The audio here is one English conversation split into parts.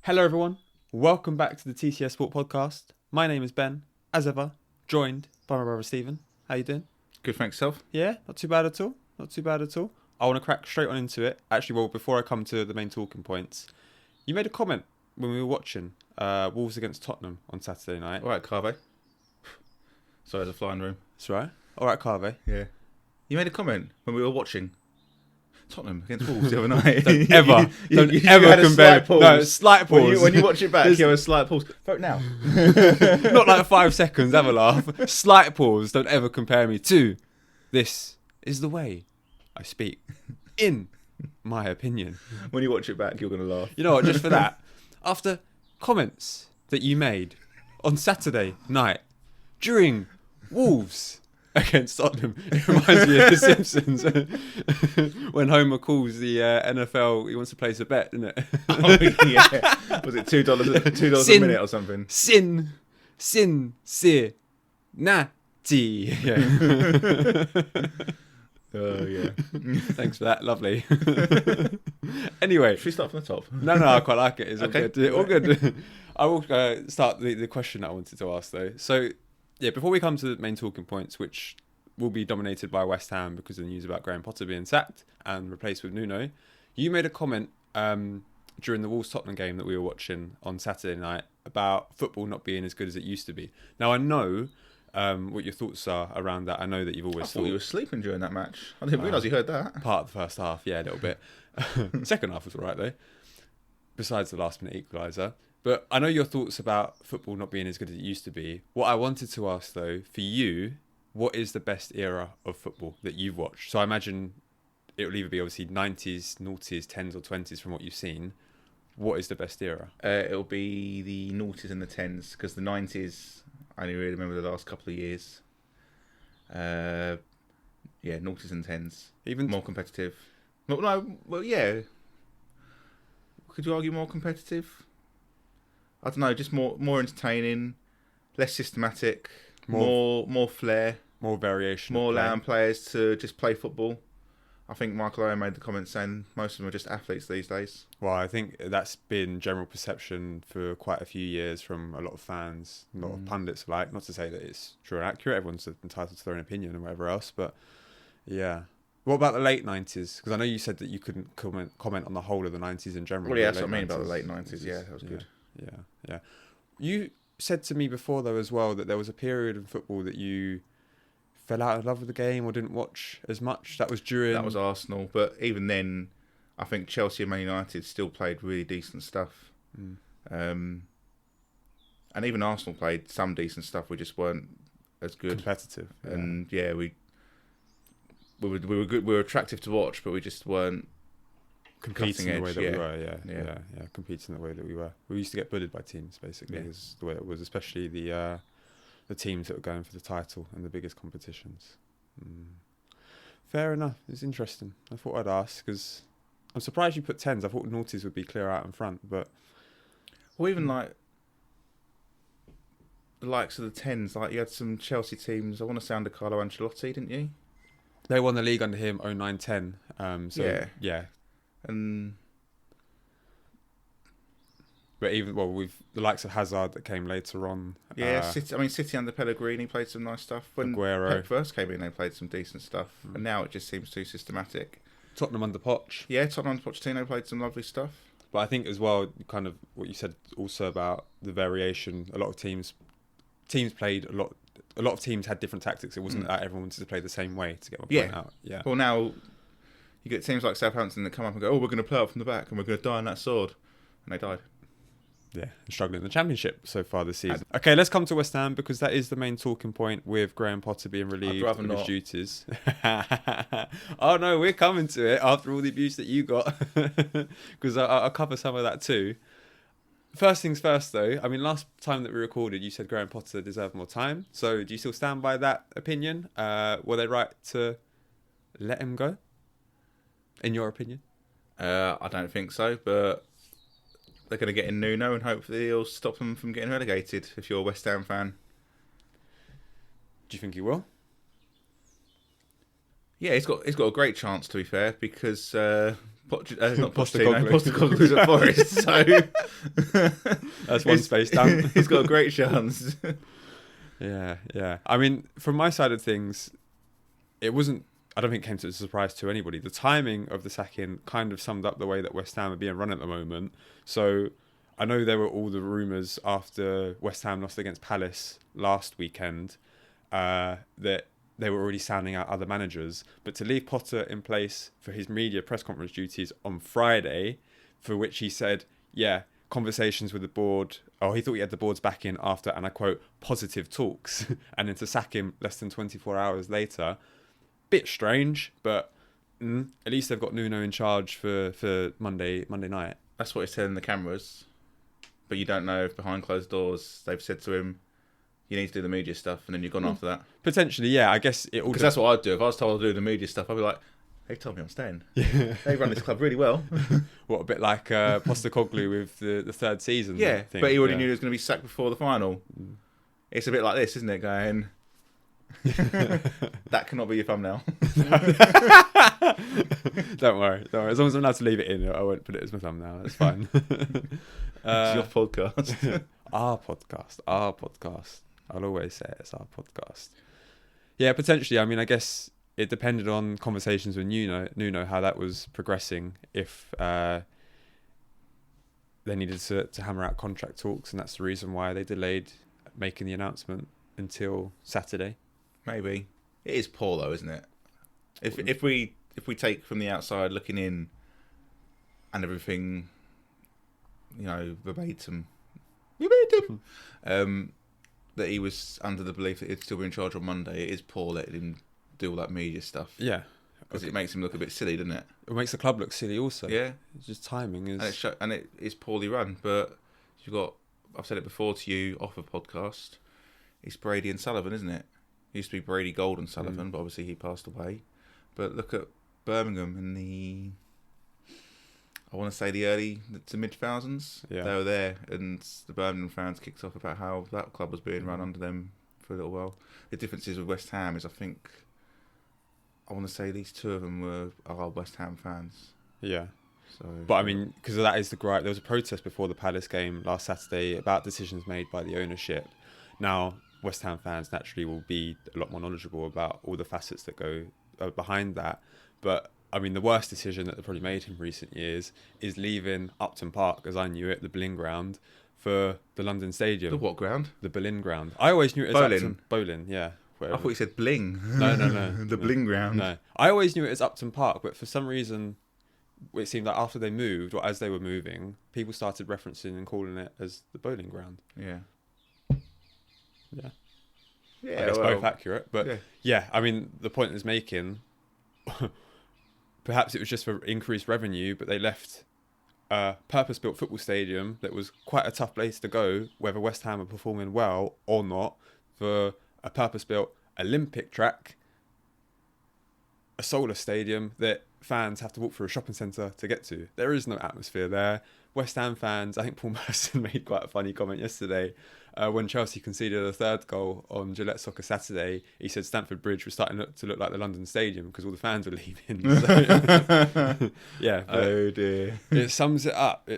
Hello everyone, welcome back to the TCF Sport Podcast. My name is Ben, as ever, joined by my brother Stephen. How you doing? Good, thanks, self. Yeah, not too bad at all. I want to crack straight on into it. Actually, well, before I come to the main talking points, you made a comment when we were watching Wolves against Tottenham on Saturday night. All right, Carve. Sorry, there's a flying room. That's right. All right, Carve. Yeah. You made a comment when we were watching Tottenham against Wolves the other night. Don't ever compare. No, slight pause. When you watch it back, you have a slight pause. Vote now. Not like 5 seconds, have a laugh. Slight pause. Don't ever compare me to. This is the way I speak, in my opinion. When you watch it back, you're going to laugh. You know what, just for that, after comments that you made on Saturday night during Wolves against Tottenham, it reminds me of The Simpsons when Homer calls the NFL, he wants to place a bet, isn't it? Oh, yeah. Was it $2 a minute or something? Cincinnati. Yeah. Oh, yeah. Thanks for that. Lovely. Anyway. Should we start from the top? No, I quite like it. It's okay. All good. I will start the question that I wanted to ask, though. So, yeah, before we come to the main talking points, which will be dominated by West Ham because of the news about Graham Potter being sacked and replaced with Nuno, you made a comment during the Wolves-Tottenham game that we were watching on Saturday night about football not being as good as it used to be. Now, I know what your thoughts are around that. I know that you've always thought you were sleeping during that match. I didn't realise you heard that. Part of the first half, yeah, a little bit. Second half was all right, though, besides the last-minute equaliser. But I know your thoughts about football not being as good as it used to be. What I wanted to ask, though, for you, what is the best era of football that you've watched? So I imagine it will either be obviously 90s, noughties, 10s or 20s from what you've seen. What is the best era? It'll be the noughties and the 10s, because the 90s, I only really remember the last couple of years. Yeah, noughties and 10s. Even more competitive. Well, yeah. Could you argue more competitive? I don't know, just more entertaining, less systematic, more flair, more variation, more allowing players to just play football. I think Mikel Owen made the comment saying most of them are just athletes these days. Well, I think that's been general perception for quite a few years from a lot of fans, a lot of pundits alike. Not to say that it's true and accurate, everyone's entitled to their own opinion and whatever else, but yeah. What about the late 90s? Because I know you said that you couldn't comment on the whole of the 90s in general. Well, yeah, that's what I mean about the late 90s. Yeah, that was good. Yeah. You said to me before, though, as well, that there was a period in football that you fell out of love with the game or didn't watch as much. That was Arsenal, but even then, I think Chelsea and Man United still played really decent stuff. And even Arsenal played some decent stuff. We just weren't as good, competitive. Yeah. And yeah, we were good. We were attractive to watch, but we just weren't competing the way that we were. Yeah, competing the way that we were. We used to get bullied by teams, basically, is the way it was, especially the teams that were going for the title and the biggest competitions. Fair enough. It's interesting. I thought I'd ask because I'm surprised you put 10s. I thought noughties would be clear out in front, but even like the likes of the 10s, like you had some Chelsea teams. I want to say under Carlo Ancelotti, didn't you? They won the league under him 09-10. Yeah. And but even with the likes of Hazard that came later on. Yeah, City under Pellegrini played some nice stuff. When Pep first came in, they played some decent stuff, and now it just seems too systematic. Tottenham under Poch. Yeah, Tottenham under Pochettino played some lovely stuff. But I think as well, kind of what you said also about the variation. A lot of teams played a lot. A lot of teams had different tactics. It wasn't that everyone wanted to play the same way to get my point out. Yeah. Well, now you get teams like Southampton that come up and go, "Oh, we're going to play out from the back and we're going to die on that sword," and they died. Yeah, struggling in the Championship so far this season. Okay, let's come to West Ham because that is the main talking point with Graham Potter being relieved of his duties. Oh no, we're coming to it after all the abuse that you got because I'll cover some of that too. First things first, though. I mean, last time that we recorded, you said Graham Potter deserved more time. So do you still stand by that opinion? Were they right to let him go, in your opinion? I don't think so, but they're going to get in Nuno and hopefully he'll stop them from getting relegated, if you're a West Ham fan. Do you think he will? Yeah, he's got a great chance, to be fair, because not Postecoglou's at Forest, so that's one space down. He's got a great chance. Yeah. I mean, from my side of things, it wasn't. I don't think it came to a surprise to anybody. The timing of the sacking kind of summed up the way that West Ham are being run at the moment. So I know there were all the rumours after West Ham lost against Palace last weekend that they were already sounding out other managers. But to leave Potter in place for his media press conference duties on Friday, for which he said, conversations with the board, he thought he had the board's back in after, and I quote, positive talks, and then to sack him less than 24 hours later. Bit strange, but at least they've got Nuno in charge for Monday night. That's what he's telling the cameras. But you don't know if behind closed doors they've said to him, you need to do the media stuff, and then you've gone after that. Potentially, yeah. I guess it all... Because that's what I'd do. If I was told to do the media stuff, I'd be like, they told me I'm staying. Yeah. They run this club really well. What, a bit like Postecoglou with the third season? Yeah, thing. But he already knew he was going to be sacked before the final. It's a bit like this, isn't it, going... That cannot be your thumbnail. Don't worry. As long as I'm allowed to leave it in, I won't put it as my thumbnail. That's fine. It's your podcast. Our podcast. I'll always say it's our podcast. Yeah, potentially. I mean, I guess it depended on conversations with Nuno, how that was progressing. If they needed to hammer out contract talks, and that's the reason why they delayed making the announcement until Saturday. Maybe. It is poor though, isn't it? If we take from the outside looking in and everything, verbatim, that he was under the belief that he'd still be in charge on Monday, it is poor letting him do all that media stuff. Yeah. Because it makes him look a bit silly, doesn't it? It makes the club look silly also. Yeah. It's just timing is... And it is poorly run, but you've got... I've said it before to you off a podcast. It's Brady and Sullivan, isn't it? It used to be Brady, Gold and Sullivan, but obviously he passed away. But look at Birmingham in the... I want to say the early to mid-2000s. Yeah. They were there, and the Birmingham fans kicked off about how that club was being run under them for a little while. The differences with West Ham is, I want to say these two of them are West Ham fans. Yeah. So, but I mean, because that is the gripe. There was a protest before the Palace game last Saturday about decisions made by the ownership. Now, West Ham fans naturally will be a lot more knowledgeable about all the facets that go behind that. But I mean, the worst decision that they've probably made in recent years is leaving Upton Park, as I knew it, the Boleyn ground, for the London Stadium. The what ground? The Boleyn ground. I always knew it as Upton. Boleyn, yeah. Whatever. I thought you said Bling. No. The Bling ground. No. I always knew it as Upton Park, but for some reason, it seemed like after they moved, or as they were moving, people started referencing and calling it as the Boleyn ground. Yeah. Yeah. Yeah, I guess both accurate, but yeah, I mean, the point it's making, perhaps it was just for increased revenue, but they left a purpose-built football stadium that was quite a tough place to go, whether West Ham are performing well or not, for a purpose-built Olympic track, a solar stadium that fans have to walk through a shopping centre to get to. There is no atmosphere there. West Ham fans, I think Paul Merson made quite a funny comment yesterday when Chelsea conceded a third goal on Gillette Soccer Saturday. He said Stamford Bridge was starting to look like the London Stadium because all the fans were leaving. So, yeah. Oh dear. It sums it up.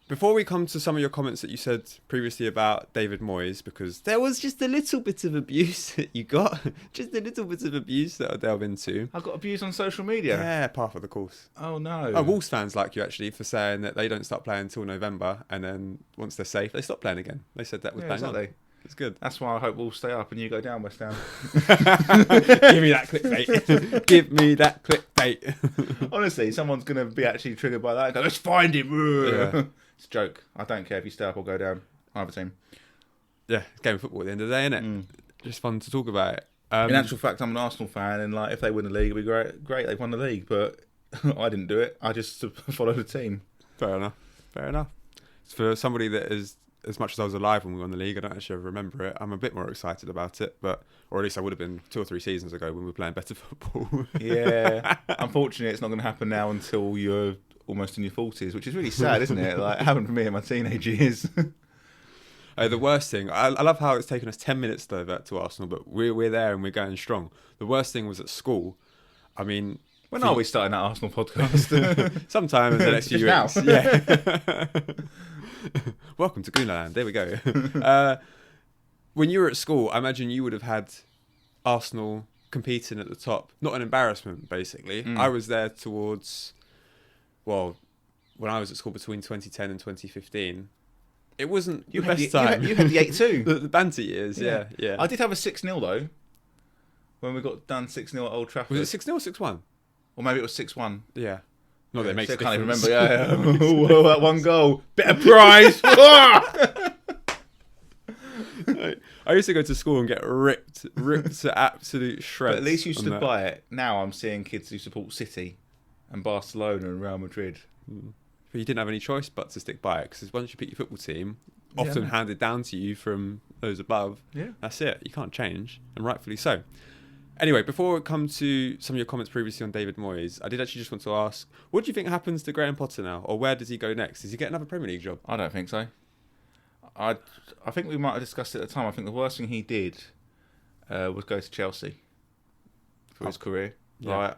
Before we come to some of your comments that you said previously about David Moyes, because there was just a little bit of abuse that you got, just a little bit of abuse that I'll delve into. I got abused on social media? Yeah, par for the course. Oh, no. Oh, Wolves fans like you, actually, for saying that they don't start playing until November, and then once they're safe, they stop playing again. They said that was bang on. It's good. That's why I hope Wolves stay up and you go down, West Ham. Give me that clickbait. Give me that clickbait. Honestly, someone's going to be actually triggered by that and go, let's find him. Yeah. It's a joke. I don't care if you stay up or go down. Either team. Yeah, it's game of football at the end of the day, isn't it? Just fun to talk about it. In actual fact, I'm an Arsenal fan, and like if they win the league, it'll be great. They've won the league, but I didn't do it. I just followed the team. Fair enough. For somebody that is, as much as I was alive when we won the league, I don't actually remember it. I'm a bit more excited about it, or at least I would have been 2 or 3 seasons ago when we were playing better football. Yeah. Unfortunately, it's not going to happen now until you're almost in your 40s, which is really sad, isn't it? Like, it happened for me in my teenage years. The worst thing, I love how it's taken us 10 minutes to divert to Arsenal, but we're there and we're going strong. The worst thing was at school. I mean, when are we starting that Arsenal podcast? Sometime in the next few weeks. Yeah. Welcome to Goonaland. There we go. When you were at school, I imagine you would have had Arsenal competing at the top. Not an embarrassment, basically. I was there towards, when I was at school between 2010 and 2015. It wasn't the best time. You had the 8-2. the banter years, yeah. I did have a 6-0 though. When we got done 6-0 at Old Trafford. Was it 6-0 or 6-1? Or maybe it was 6-1. Yeah. Not that it makes a difference. I can't even remember. Yeah. Whoa, that one goal. Bit of prize. I used to go to school and get ripped to absolute shreds. But at least you stood by it. Now I'm seeing kids who support City and Barcelona and Real Madrid. But you didn't have any choice but to stick by it, because once you pick your football team, often handed down to you from those above, that's it. You can't change, and rightfully so. Anyway, before we come to some of your comments previously on David Moyes, I did actually just want to ask, what do you think happens to Graham Potter now? Or where does he go next? Does he get another Premier League job? I don't think so. I think we might have discussed it at the time. I think the worst thing he did was go to Chelsea for his career. Yeah.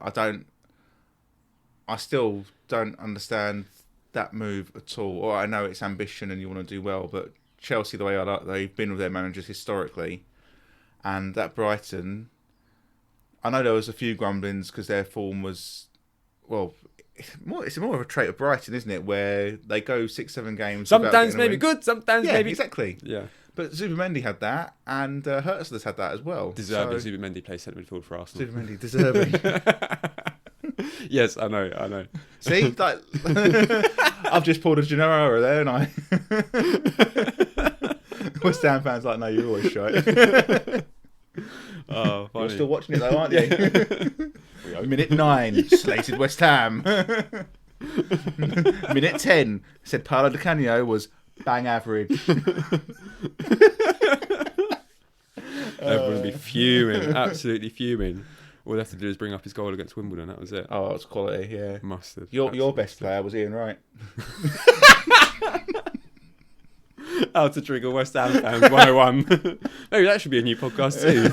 I still don't understand that move at all. Or I know it's ambition and you want to do well, but Chelsea, the way they've been with their managers historically, and that Brighton, I know there was a few grumblings because their form was, it's more of a trait of Brighton, isn't it? Where they go 6-7 games. Sometimes maybe good, sometimes maybe... exactly. Yeah. But Zubimendi had that, and Hurtsl's had that as well. Deserving. Zubimendi plays centre midfield for Arsenal. Zubimendi, deserving. Yes, I know. See? I've just pulled a Gennaro there, and I... West Ham fans like, no, you're always shy. Oh, funny. You're still watching it though, aren't you? Minute 9, slated West Ham. Minute 10, said Paolo Di Canio was bang average. Everyone would be fuming, absolutely fuming. All they have to do is bring up his goal against Wimbledon. That was it. Oh, it was quality, yeah. Mustard. Your best player was Ian Wright. How to trigger West Ham fans 101. Maybe that should be a new podcast too.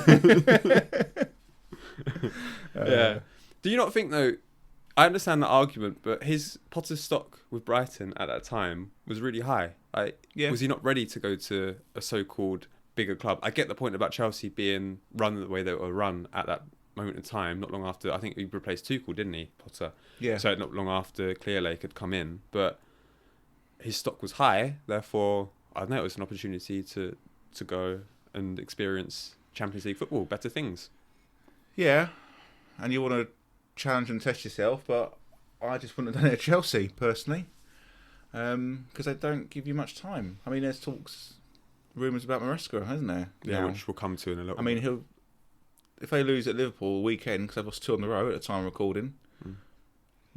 Yeah. Do you not think though? I understand the argument, but his Potter's stock with Brighton at that time was really high. Was he not ready to go to a so-called bigger club? I get the point about Chelsea being run the way they were run at that moment in time. Not long after, I think he replaced Tuchel, didn't he, Potter? Yeah. So not long after Clearlake had come in, but his stock was high. Therefore, I don't know. It was an opportunity to go and experience Champions League football, better things. Yeah, and you want to challenge and test yourself, but I just wouldn't have done it at Chelsea personally, because they don't give you much time. I mean, there's rumours about Maresca, hasn't there? Yeah, which we'll come to in a little. I mean, if they lose at Liverpool a weekend, because they've lost 2 on the row at the time of recording,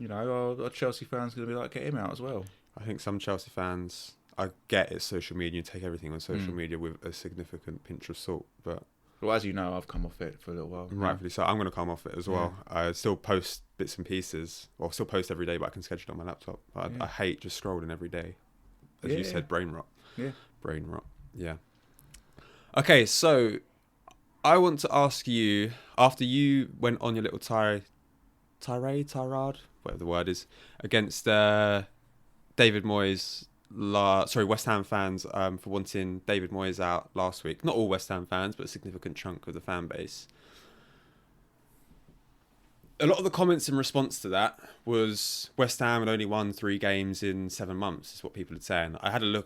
our Chelsea fans are going to be like, get him out as well. I think some Chelsea fans, I get it's social media, take everything on social media with a significant pinch of salt, but... Well, as you know, I've come off it for a little while. Rightfully so. I'm going to come off it as well. I still post bits and pieces, or still post every day, but I can schedule it on my laptop. I hate just scrolling every day. As you said, brain rot. Yeah. Brain rot. Yeah. Okay, so I want to ask you, after you went on your little tirade, whatever the word is, against David Moyes, West Ham fans for wanting David Moyes out last week. Not all West Ham fans, but a significant chunk of the fan base. A lot of the comments in response to that was West Ham had only won 3 games in 7 months, is what people are saying. I had a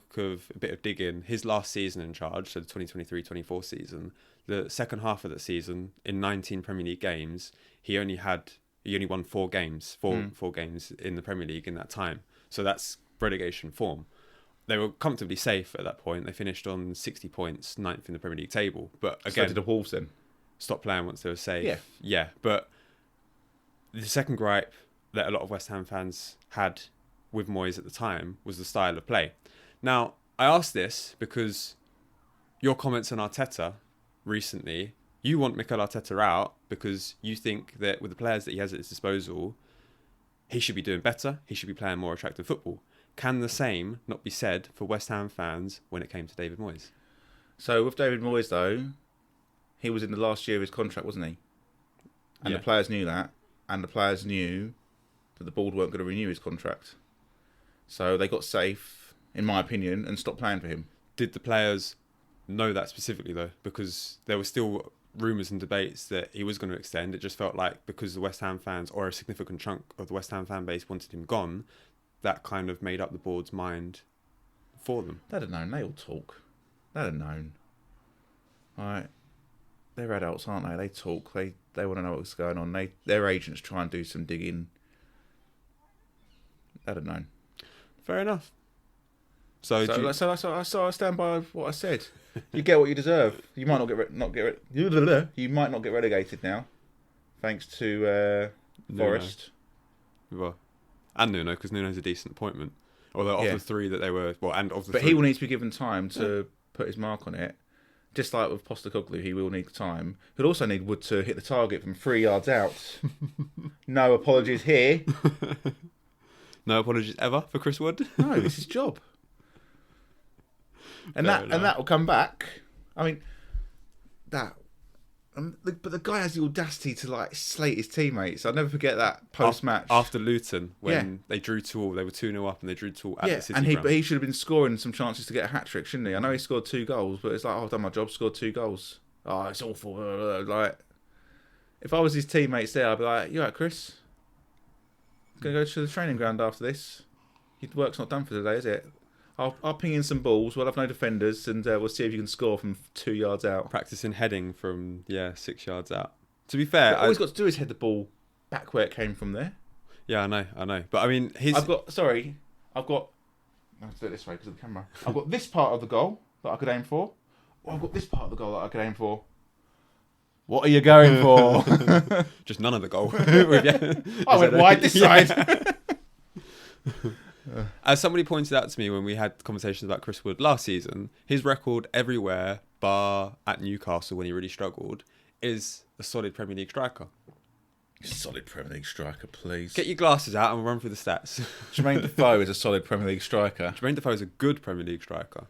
bit of digging. His last season in charge, so the 2023-24 season, the second half of the season, in 19 Premier League games, he only won 4 games, four games in the Premier League in that time. So that's relegation form. They were comfortably safe at that point. They finished on 60 points, 9th in the Premier League table. But again, so did the Wolves then? Stopped playing once they were safe. Yeah. But the second gripe that a lot of West Ham fans had with Moyes at the time was the style of play. Now, I asked this because your comments on Arteta recently, you want Mikel Arteta out because you think that with the players that he has at his disposal, he should be doing better. He should be playing more attractive football. can the same not be said for West Ham fans when it came to David Moyes? So with David Moyes, though, he was in the last year of his contract, wasn't he? And the players knew that. And the players knew that the board weren't going to renew his contract. So they got safe, in my opinion, and stopped playing for him. Did the players know that specifically, though? Because there were still rumours and debates that he was going to extend. It just felt like because the West Ham fans, or a significant chunk of the West Ham fan base, wanted him gone, that kind of made up the board's mind for them. They'd have known. They all talk. They'd have known. Right. They're adults, aren't they? They talk. They want to know what's going on. Their agents try and do some digging. They'd have known. Fair enough. So I stand by what I said. You get what you deserve. You might you might not get relegated now, thanks to Forest. Well, and Nuno, because Nuno's a decent appointment. Although of the three that they were, but he will need to be given time to put his mark on it. Just like with Postecoglou, he will need time. He'll also need Wood to hit the target from 3 yards out. No apologies here. No apologies ever for Chris Wood. No, it's his job. And that will come back. I mean, but the guy has the audacity to slate his teammates. I'll never forget that post-match after Luton when they drew 2-2. They were 2-0 up and they drew 2-2 at the City ground. But he should have been scoring some chances to get a hat trick, shouldn't he? I know he scored 2 goals, but it's like, I've done my job, scored 2 goals. Oh, it's awful. If I was his teammates there, I'd be like, "You all right, Chris? Gonna go to the training ground after this. Your work's not done for today, is it? I'll ping in some balls. We'll have no defenders, and we'll see if you can score from 2 yards out." Practicing heading from 6 yards out. To be fair, all he's got to do is head the ball back where it came from there. Yeah, I know. But I mean, I've got. I have to do it this way because of the camera. I've got this part of the goal that I could aim for. Or I've got this part of the goal that I could aim for. What are you going for? Just none of the goal. I went wide this side. As somebody pointed out to me when we had conversations about Chris Wood last season, his record everywhere, bar at Newcastle when he really struggled, is a solid Premier League striker. Solid Premier League striker, please. Get your glasses out and we'll run through the stats. Jermaine Defoe is a solid Premier League striker. Jermaine Defoe is a good Premier League striker.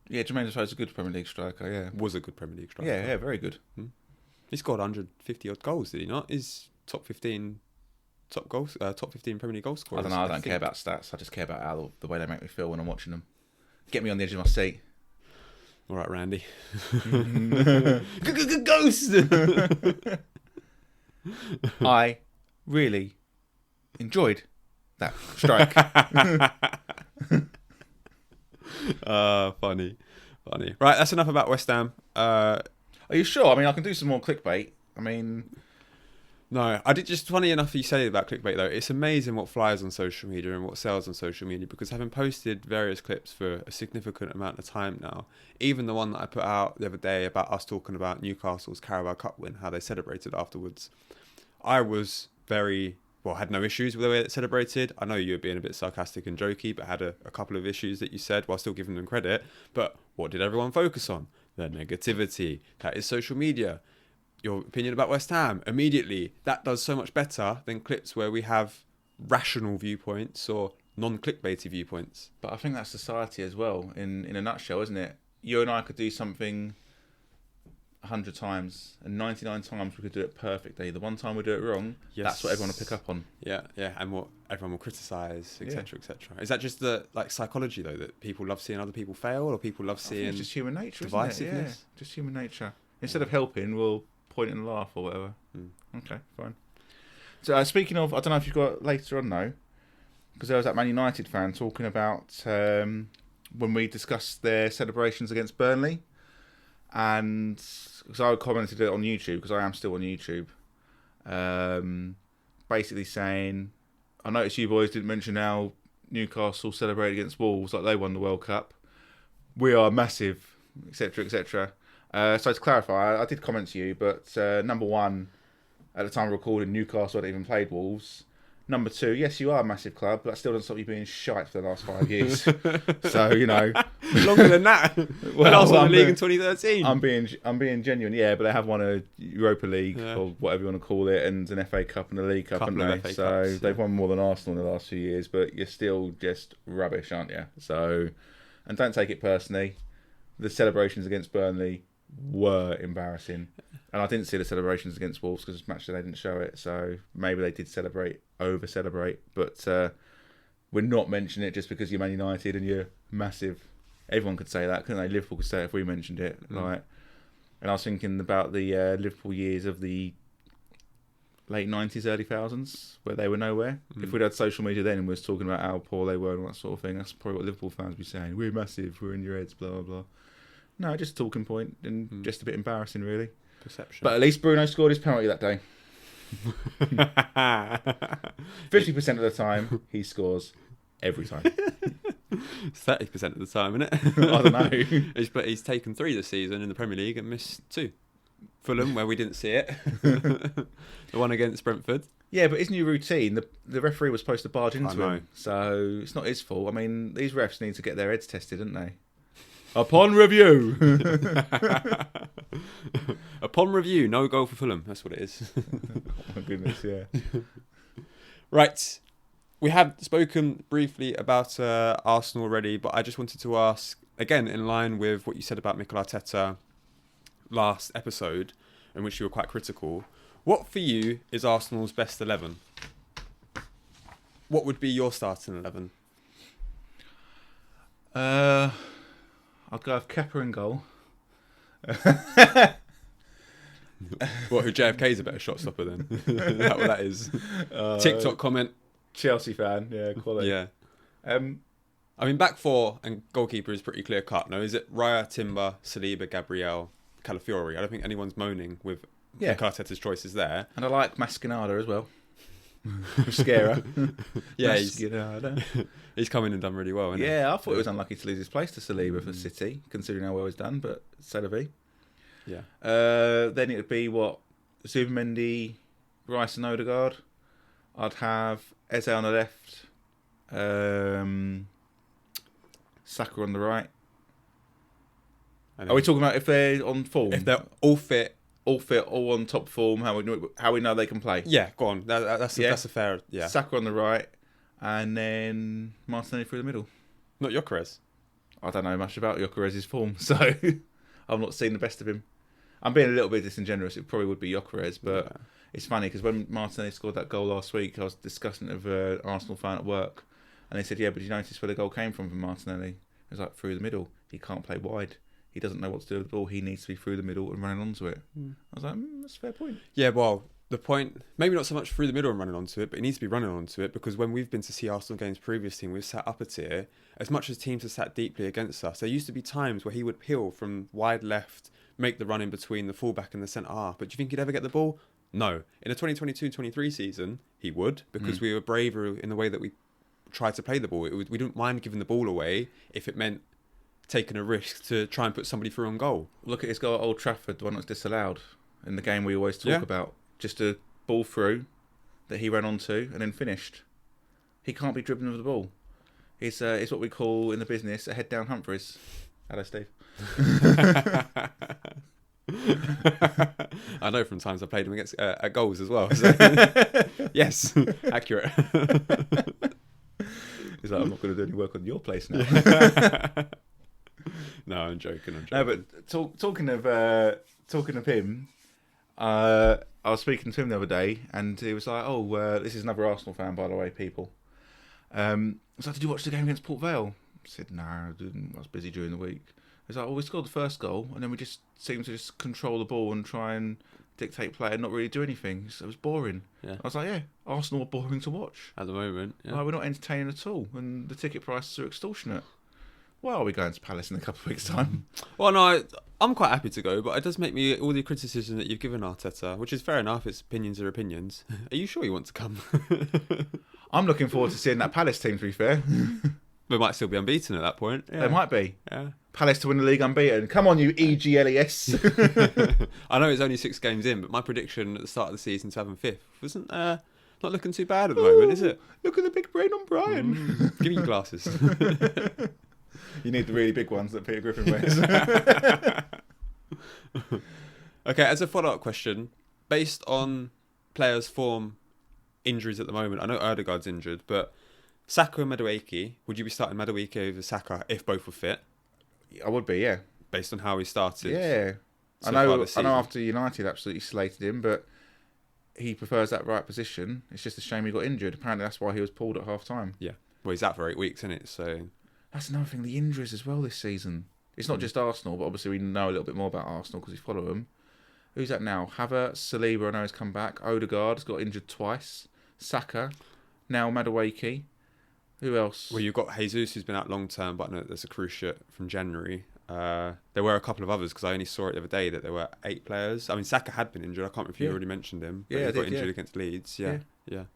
Yeah, Jermaine Defoe is a good Premier League striker, yeah. Was a good Premier League striker. Yeah, very good. He scored 150 odd goals, did he not? He's top 15 Premier League goal scorers. I don't know, I don't care about stats. I just care about the way they make me feel when I'm watching them. Get me on the edge of my seat. All right, Randy. Ghost! I really enjoyed that strike. Funny. Right, that's enough about West Ham. Are you sure? I mean, I can do some more clickbait. I mean... No, I did. Just funny enough you say about clickbait though. It's amazing what flies on social media and what sells on social media, because having posted various clips for a significant amount of time now, even the one that I put out the other day about us talking about Newcastle's Carabao Cup win, how they celebrated afterwards, I was had no issues with the way it celebrated. I know you were being a bit sarcastic and jokey, but had a couple of issues that you said while still giving them credit. But what did everyone focus on? The negativity. That is social media. Your opinion about West Ham, immediately, that does so much better than clips where we have rational viewpoints or non-clickbaity viewpoints. But I think that's society as well, in a nutshell, isn't it? You and I could do something 100 times, and 99 times we could do it perfectly. The one time we do it wrong, that's what everyone will pick up on. Yeah, and what everyone will criticise, etc., etc. Is that just the psychology, though, that people love seeing other people fail, or people love seeing it's just human nature, divisiveness? Isn't it? Yeah, just human nature. Instead of helping, we'll point and laugh or whatever. Okay, fine. So speaking of, I don't know if you've got later on though, because there was that Man United fan talking about when we discussed their celebrations against Burnley, and because I commented it on YouTube, because I am still on YouTube, basically saying, I noticed you boys didn't mention how Newcastle celebrated against Wolves like they won the World Cup. We are massive, etc., etc. So to clarify, I did comment to you, but number one, at the time of recording, Newcastle hadn't even played Wolves. Number 2, yes, you are a massive club, but that still doesn't stop you being shite for the last 5 years. So, you know. Longer than that. Well, I was in the league in 2013. I'm being genuine, yeah, but they have won a Europa League, or whatever you want to call it, and an FA Cup and a League Cup, haven't they? So they've won more than Arsenal in the last few years, but you're still just rubbish, aren't you? So, and don't take it personally. The celebrations against Burnley were embarrassing. And I didn't see the celebrations against Wolves because match day they didn't show it. So maybe they did over-celebrate. But we're not mentioning it just because you're Man United and you're massive. Everyone could say that, couldn't they? Liverpool could say it if we mentioned it. And I was thinking about the Liverpool years of the late 90s, early 2000s, where they were nowhere. If we'd had social media then and we was talking about how poor they were and all that sort of thing, that's probably what Liverpool fans would be saying. We're massive, we're in your heads, blah, blah, blah. No, just a talking point and just a bit embarrassing, really. Perception. But at least Bruno scored his penalty that day. 50% of the time, he scores every time. 30% of the time, isn't it? I don't know. But he's taken 3 this season in the Premier League and missed 2. Fulham, where we didn't see it. The one against Brentford. Yeah, but his new routine, the referee was supposed to barge into him. So it's not his fault. I mean, these refs need to get their heads tested, don't they? Upon review. Upon review, no goal for Fulham. That's what it is. Oh my goodness, yeah. Right. We have spoken briefly about Arsenal already, but I just wanted to ask, again, in line with what you said about Mikel Arteta last episode, in which you were quite critical, what for you is Arsenal's best 11? What would be your starting 11? I'd go with Kepa in goal. What, who JFK's a better shot stopper then? Is that what that is? TikTok comment. Chelsea fan, yeah, quality. Yeah. I mean, back 4 and goalkeeper is pretty clear cut. No, is it Raya, Timber, Saliba, Gabriel, Calafiori? I don't think anyone's moaning with Mikel Arteta's choices there. And I like Maskinada as well. Scarer. Yeah, he's come in and done really well, hasn't he? Yeah, I thought it was unlucky to lose his place to Saliba for City, considering how well he's done, but c'est la vie. Yeah. Then it would be Zubimendi, Rice and Odegaard. I'd have Eze on the left, Saka on the right. Are we talking about if they're on form? If they're all fit, all on top form, how we know they can play? Yeah, go on. That's a fair. Yeah. Saka on the right, and then Martinelli through the middle. Not Gyökeres. I don't know much about Gyökeres' form, so I've not seen the best of him. I'm being a little bit disingenuous. It probably would be Gyökeres, but it's funny because when Martinelli scored that goal last week, I was discussing it with an Arsenal fan at work, and they said, "Yeah, but you notice where the goal came from Martinelli?" It was like through the middle. He can't play wide. He doesn't know what to do with the ball. He needs to be through the middle and running onto it. I was like, that's a fair point. Yeah, well, the point, maybe not so much through the middle and running onto it, but he needs to be running onto it, because when we've been to see Arsenal games previously and we've sat up a tier, as much as teams have sat deeply against us, there used to be times where he would peel from wide left, make the run in between the fullback and the centre half. But do you think he'd ever get the ball? No. In the 2022-23 season, he would, because we were braver in the way that we tried to play the ball. We didn't mind giving the ball away if it meant taking a risk to try and put somebody through on goal. Look at his goal at Old Trafford, the one that's disallowed in the game we always talk about. Just a ball through that he ran onto and then finished. He can't be dribbling with the ball. It's what we call in the business a head down Humphreys. Hello, Steve. I know from times I played him against at goals as well. So. Yes, accurate. He's like, I'm not going to do any work on your place now. No, I'm joking. No, but talking of him, I was speaking to him the other day, and he was like, this is another Arsenal fan, by the way, people. I was like, did you watch the game against Port Vale? I said, no, I didn't. I was busy during the week. He's like, we scored the first goal, and then we just seemed to just control the ball and try and dictate play and not really do anything. So it was boring. Yeah. I was like, yeah, Arsenal are boring to watch. At the moment, yeah. Like, we're not entertaining at all, and the ticket prices are extortionate. Why are we going to Palace in a couple of weeks' time? Well, no, I'm quite happy to go, but it does make me, all the criticism that you've given Arteta, which is fair enough, its opinions are opinions. Are you sure you want to come? I'm looking forward to seeing that Palace team, to be fair. We might still be unbeaten at that point. Yeah. They might be. Yeah. Palace to win the league unbeaten. Come on, you EGLES. I know it's only 6 games in, but my prediction at the start of the season to have them 5th wasn't Not looking too bad at the moment, is it? Look at the big brain on Brian. Give me your glasses. You need the really big ones that Peter Griffin wears. Okay, as a follow-up question, based on players' form, injuries at the moment, I know Ødegaard's injured, but Saka and Madueke, would you be starting Madueke over Saka if both were fit? I would be, yeah. Based on how he started? Yeah. I know after United absolutely slated him, but he prefers that right position. It's just a shame he got injured. Apparently that's why he was pulled at half-time. Yeah. Well, he's out for 8 weeks, isn't it? So that's another thing, the injuries as well this season. It's not just Arsenal, but obviously we know a little bit more about Arsenal because we follow them. Who's that now? Havertz, Saliba, I know has come back. Ødegaard's got injured twice. Saka, now Madueke. Who else? Well, you've got Jesus, who's been out long term, but I know there's a cruciate from January. There were a couple of others because I only saw it the other day that there were 8 players. I mean, Saka had been injured. I can't remember if you already mentioned him. But he got injured against Leeds. Yeah. But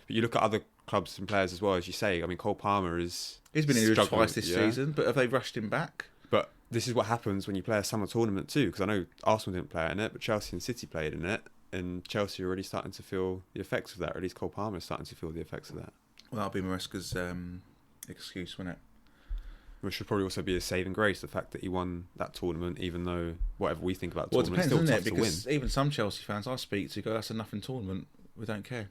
you look at other clubs and players as well, as you say. I mean, Cole Palmer he's been injured twice this season, but have they rushed him back? But this is what happens when you play a summer tournament too, because I know Arsenal didn't play in it, but Chelsea and City played in it, and Chelsea are already starting to feel the effects of that, or at least Cole Palmer is starting to feel the effects of that. Well, that'll be Maresca's excuse, won't it? Which should probably also be a saving grace, the fact that he won that tournament, even though whatever we think about the tournament, it depends, it's still tough because to win. Even some Chelsea fans I speak to go, that's a nothing tournament, we don't care.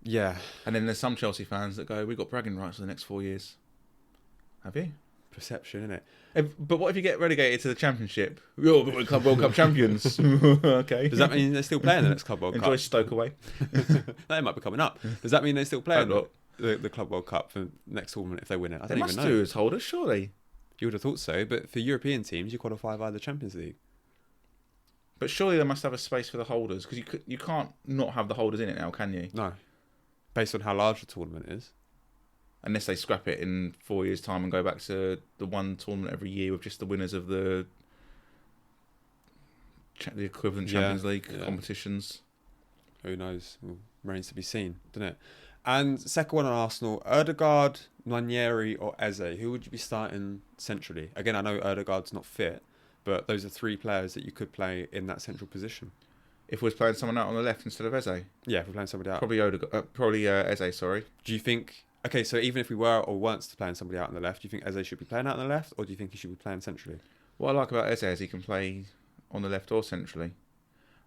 Yeah. And then there's some Chelsea fans that go, we've got bragging rights for the next 4 years. Have you? Perception, innit? But what if you get relegated to the Championship? You're the World Cup champions. Okay. Does that mean they're still playing the next Club World Cup? Enjoy Stoke away. That might be coming up. Does that mean they're still playing the Club World Cup for next tournament if they win it? I don't even know. They must do as holders, surely. You would have thought so, but for European teams, you qualify via the Champions League. But surely they must have a space for the holders, because you can't not have the holders in it now, can you? No. Based on how large the tournament is. Unless they scrap it in 4 years' time and go back to the one tournament every year with just the winners of the equivalent Champions League competitions. Who knows? Well, remains to be seen, doesn't it? And second one on Arsenal, Ødegaard, Nwaneri or Eze. Who would you be starting centrally? Again, I know Ødegaard's not fit, but those are 3 players that you could play in that central position. If we was playing someone out on the left instead of Eze? Yeah, if we're playing somebody out. Probably Eze, sorry. Do you think... Okay, so even if we were or weren't playing somebody out on the left, do you think Eze should be playing out on the left, or do you think he should be playing centrally? What I like about Eze is he can play on the left or centrally.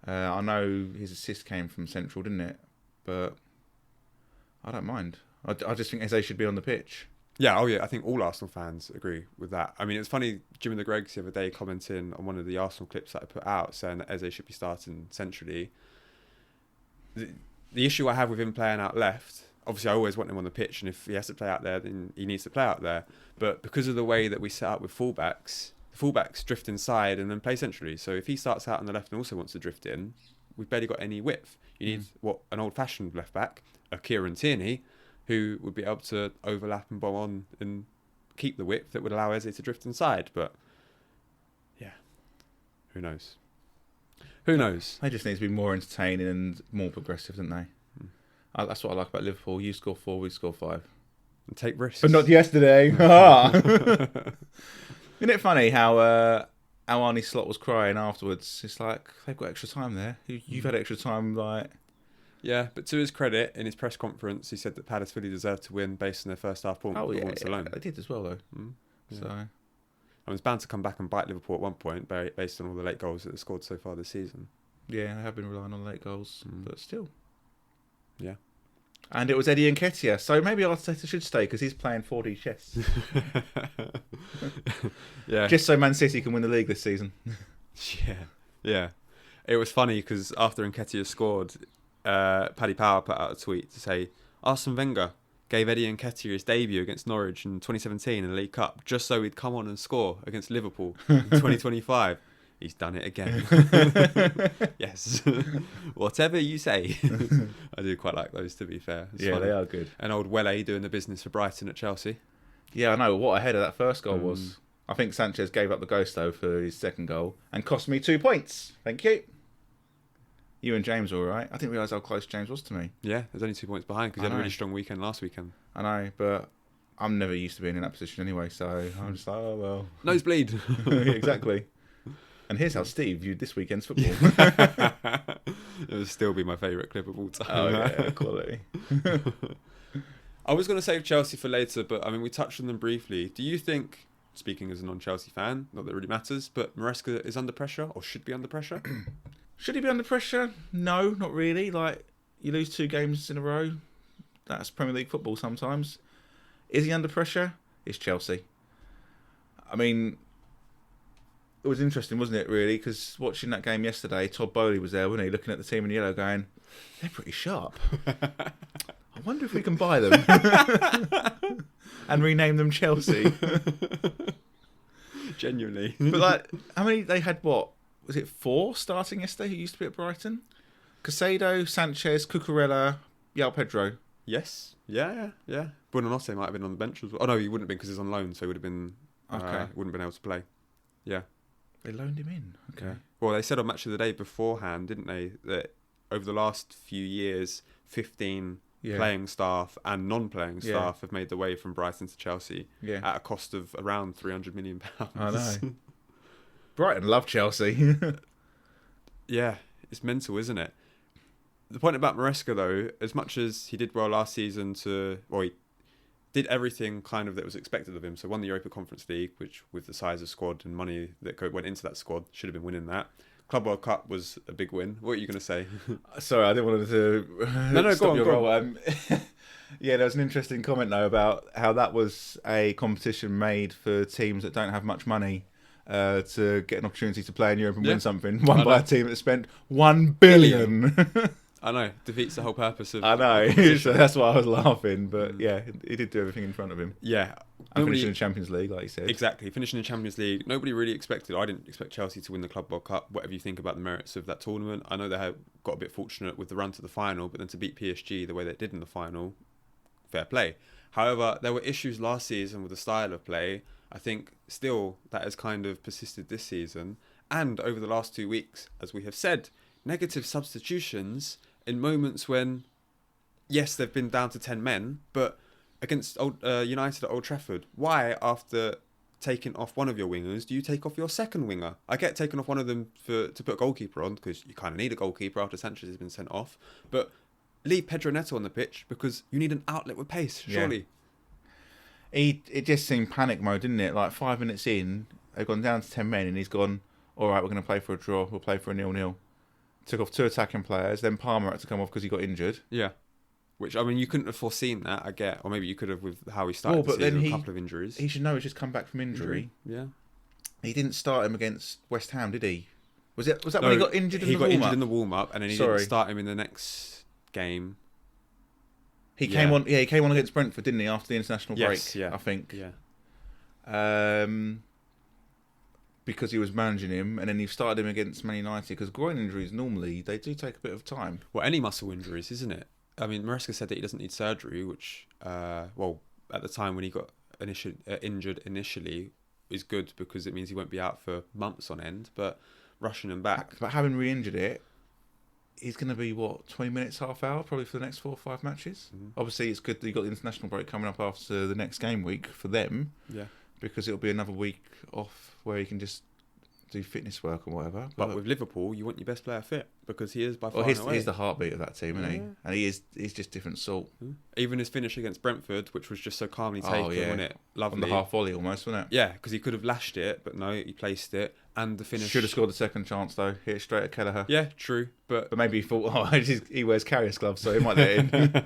I know his assist came from central, didn't it? But I don't mind. I just think Eze should be on the pitch. Yeah, I think all Arsenal fans agree with that. I mean, it's funny, Jimmy the Gregs the other day commenting on one of the Arsenal clips that I put out saying that Eze should be starting centrally. The issue I have with him playing out left, obviously I always want him on the pitch, and if he has to play out there, then he needs to play out there. But because of the way that we set up with fullbacks, the fullbacks drift inside and then play centrally. So if he starts out on the left and also wants to drift in, we've barely got any width. You need an old-fashioned left-back, a Kieran Tierney, who would be able to overlap and bow on and keep the width that would allow Eze to drift inside. But, yeah, who knows? Who knows? They just need to be more entertaining and more progressive, don't they? That's what I like about Liverpool. You score 4, we score 5. And take risks. But not yesterday. Isn't it funny how Arne Slot was crying afterwards? It's like, they've got extra time there. You've had extra time, like... Yeah, but to his credit, in his press conference, he said that Palace really deserved to win based on their first half performance alone. They did as well, though. So I was bound to come back and bite Liverpool at one point, based on all the late goals that they've scored so far this season. Yeah, they have been relying on late goals, but still. Yeah. And it was Eddie Nketiah, so maybe Arteta should stay because he's playing 4D chess. Yeah. Just so Man City can win the league this season. Yeah. It was funny because after Nketiah scored, Paddy Power put out a tweet to say Arsene Wenger gave Eddie Nketiah his debut against Norwich in 2017 in the League Cup just so he'd come on and score against Liverpool in 2025. He's done it again. Yes. Whatever you say. I do quite like those, to be fair. It's funny. They are good. And old Welle doing the business for Brighton at Chelsea. Yeah, I know. What a header that first goal was. I think Sanchez gave up the ghost, though, for his second goal and cost me 2 points. Thank you. You and James were all right. I didn't realise how close James was to me. Yeah, there's only 2 points behind because he had a really strong weekend last weekend. I know, but I'm never used to being in that position anyway, so I'm just like, oh, well. Nosebleed. Exactly. And here's how Steve viewed this weekend's football. It would still be my favourite clip of all time. Oh, yeah, quality. I was going to save Chelsea for later, but I mean, we touched on them briefly. Do you think, speaking as a non-Chelsea fan, not that it really matters, but Maresca is under pressure or should be under pressure? Should he be under pressure? No, not really. Like, you lose 2 games in a row. That's Premier League football sometimes. Is he under pressure? It's Chelsea. I mean, it was interesting, wasn't it, really? Because watching that game yesterday, Todd Bowley was there, wasn't he? Looking at the team in yellow going, they're pretty sharp. I wonder if we can buy them and rename them Chelsea. Genuinely. But, like, how many, they had what? Was it 4 starting yesterday who used to be at Brighton? Casado, Sanchez, Cucurella, João Pedro. Yes. Yeah. Buonanotte might have been on the bench as well. Oh, no, he wouldn't have been because he's on loan, so he would have been... Okay. Wouldn't have been able to play. Yeah. They loaned him in. Okay. Yeah. Well, they said on Match of the Day beforehand, didn't they, that over the last few years, 15 playing staff and non-playing staff have made their way from Brighton to Chelsea at a cost of around £300 million. I know. Brighton love Chelsea. Yeah, it's mental, isn't it? The point about Maresca, though, as much as he did well last season he did everything kind of that was expected of him. So won the Europa Conference League, which with the size of squad and money that went into that squad, should have been winning that. Club World Cup was a big win. What are you going to say? Sorry, I didn't want to no, stop go on. Yeah, there was an interesting comment, though, about how that was a competition made for teams that don't have much money to get an opportunity to play in Europe and win something. Won by a team that spent $1 billion. I know, defeats the whole purpose of... I know, so that's why I was laughing. But yeah, he did do everything in front of him. Yeah. And finishing in the Champions League, like you said. Exactly, finishing in the Champions League. Nobody really expected... I didn't expect Chelsea to win the Club World Cup, whatever you think about the merits of that tournament. I know they got a bit fortunate with the run to the final, but then to beat PSG the way they did in the final, fair play. However, there were issues last season with the style of play. I think still that has kind of persisted this season. And over the last 2 weeks, as we have said, negative substitutions in moments when, yes, they've been down to 10 men, but against United at Old Trafford, why, after taking off one of your wingers, do you take off your second winger? I get taking off one of them to put a goalkeeper on, because you kind of need a goalkeeper after Sanchez has been sent off, but leave Pedro Neto on the pitch because you need an outlet with pace, surely. Yeah. It just seemed panic mode, didn't it? Like 5 minutes in, they've gone down to 10 men and he's gone, all right, we're going to play for a draw, we'll play for a 0-0. Took off 2 attacking players, then Palmer had to come off because he got injured. Yeah. Which, I mean, you couldn't have foreseen that, I get. Or maybe you could have with how he started the season with a couple of injuries. He should know he's just come back from injury. Yeah. He didn't start him against West Ham, did he? Was that when he got injured in the warm-up? He got injured in the warm-up, and then he didn't start him in the next game. He came on against Brentford, didn't he, after the international break, I think. Yeah. Because he was managing him, and then he started him against Man United, because groin injuries, normally, they do take a bit of time. Well, any muscle injuries, isn't it? I mean, Maresca said that he doesn't need surgery, which, at the time when he got injured initially, is good, because it means he won't be out for months on end, but rushing him back. But having re-injured it, he's going to be, 20 minutes, half hour, probably for the next 4 or 5 matches? Mm-hmm. Obviously, it's good that you've got the international break coming up after the next game week for them. Yeah. Because it'll be another week off where he can just do fitness work or whatever. But with Liverpool, you want your best player fit, because he is by far he's the heartbeat of that team, isn't he? And he's just different salt. Even his finish against Brentford, which was just so calmly taken, wasn't it? Lovely. On the half volley almost, wasn't it? Yeah, because he could have lashed it, but no, he placed it. And the finish... Should have scored the second chance, though. Hit it straight at Kelleher. Yeah, true. But maybe he thought, he wears Carriers gloves, so he might let it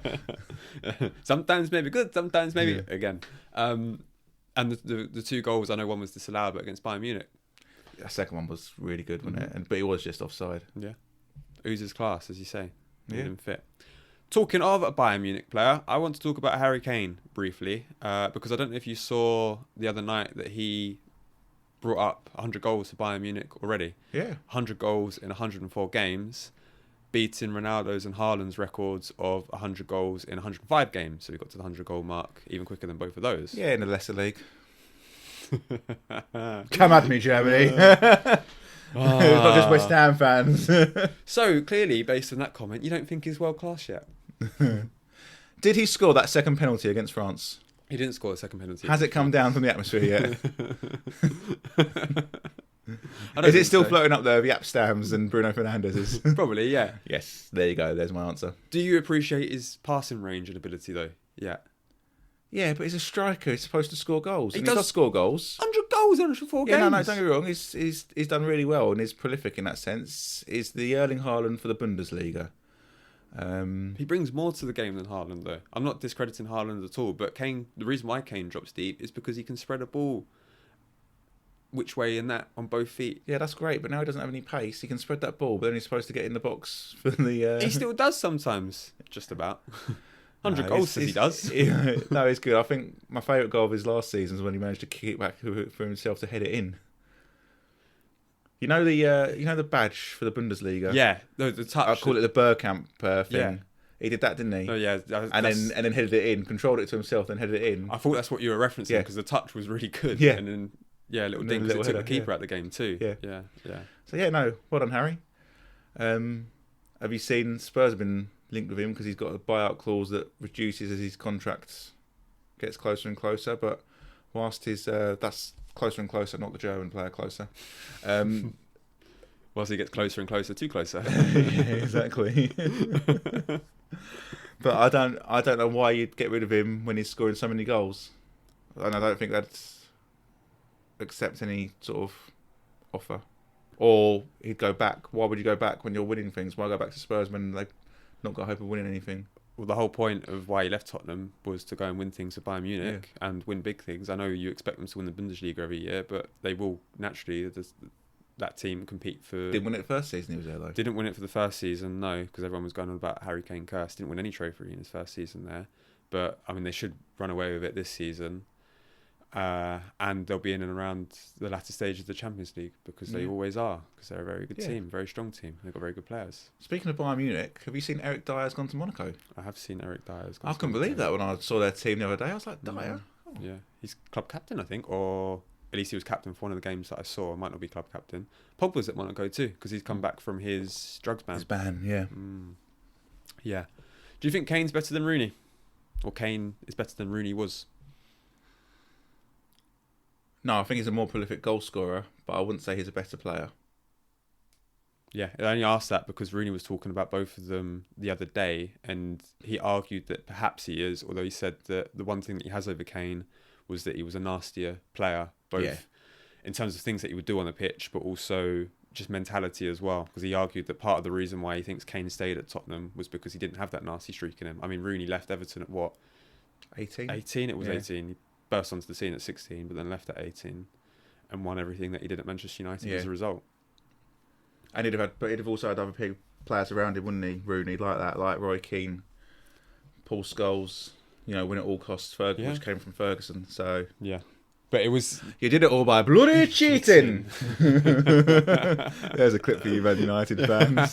in. Sometimes maybe good, sometimes maybe again. And the 2 goals, I know one was disallowed, but against Bayern Munich. The second one was really good, wasn't it? But it was just offside. Yeah. Oozes class, as you say. Made him fit. Talking of a Bayern Munich player, I want to talk about Harry Kane briefly, because I don't know if you saw the other night that he brought up 100 goals for Bayern Munich already. Yeah. 100 goals in 104 games, beating Ronaldo's and Haaland's records of 100 goals in 105 games. So he got to the 100-goal mark even quicker than both of those. Yeah, in the lesser league. Come at me, Germany. Not just West Ham fans. So, clearly, based on that comment, you don't think he's world-class yet? Did he score that second penalty against France? He didn't score the second penalty. Has it come down from the atmosphere yet? Is it still floating up there with Jaap Stams and Bruno Fernandes? Probably, yeah. Yes, there you go. There's my answer. Do you appreciate his passing range and ability, though? Yeah. Yeah, but he's a striker. He's supposed to score goals. He does score goals. 100 goals in 4 games. Yeah, no, don't get me wrong. He's done really well and is prolific in that sense. He's the Erling Haaland for the Bundesliga. He brings more to the game than Haaland, though. I'm not discrediting Haaland at all, but Kane. The reason why Kane drops deep is because he can spread a ball which way in that on both feet. Yeah, that's great, but now he doesn't have any pace. He can spread that ball, but then he's supposed to get in the box for the... He still does sometimes, just about. 100 goals says he does. No, it's good. I think my favourite goal of his last season is when he managed to kick it back for himself to head it in. You know the badge for the Bundesliga? Yeah, the touch. I call it the Bergkamp thing. Yeah. He did that, didn't he? Oh yeah, and then headed it in, controlled it to himself, then headed it in. I thought that's what you were referencing because the touch was really good. Yeah, and then a little ding because it took the keeper out of the game too. Yeah. So no, well done, Harry. Have you seen Spurs have been linked with him because he's got a buyout clause that reduces as his contract gets closer and closer? But whilst that's closer and closer, not the German player closer. Whilst he gets closer and closer to closer. Yeah, exactly. But I don't know why you'd get rid of him when he's scoring so many goals, and I don't think that's accept any sort of offer. Or he'd go back. Why would you go back when you're winning things? Why go back to Spurs when they've not got hope of winning anything? Well, the whole point of why he left Tottenham was to go and win things for Bayern Munich and win big things. I know you expect them to win the Bundesliga every year, but they will naturally. That team compete for... Didn't win it the first season he was there, though. Didn't win it for the first season, no, because everyone was going on about Harry Kane curse. Didn't win any trophy in his first season there. But, I mean, they should run away with it this season. And they'll be in and around the latter stage of the Champions League because they always are, because they're a very good team, very strong team. They've got very good players. Speaking of Bayern Munich, have you seen Eric Dyer's gone to Monaco? I have seen Eric Dyer's gone I couldn't believe that when I saw their team the other day. I was like, Dyer? Oh. Yeah, he's club captain, I think, or... At least he was captain for one of the games that I saw. Might not be club captain. Pogba's at Monaco too, because he's come back from his drugs ban. His ban, yeah. Yeah. Do you think Kane's better than Rooney? Or Kane is better than Rooney was? No, I think he's a more prolific goal scorer, but I wouldn't say he's a better player. Yeah, I only asked that because Rooney was talking about both of them the other day, and he argued that perhaps he is, although he said that the one thing that he has over Kane was that he was a nastier player, both in terms of things that he would do on the pitch, but also just mentality as well. Because he argued that part of the reason why he thinks Kane stayed at Tottenham was because he didn't have that nasty streak in him. I mean, Rooney left Everton at what? 18? 18, it was 18. He burst onto the scene at 16, but then left at 18 and won everything that he did at Manchester United as a result. And he'd have also had other players around him, wouldn't he? Rooney, like that, like Roy Keane, Paul Scholes. Win at all costs, which came from Ferguson. So but it was you did it all by bloody cheating. There's a clip for you, Man United fans.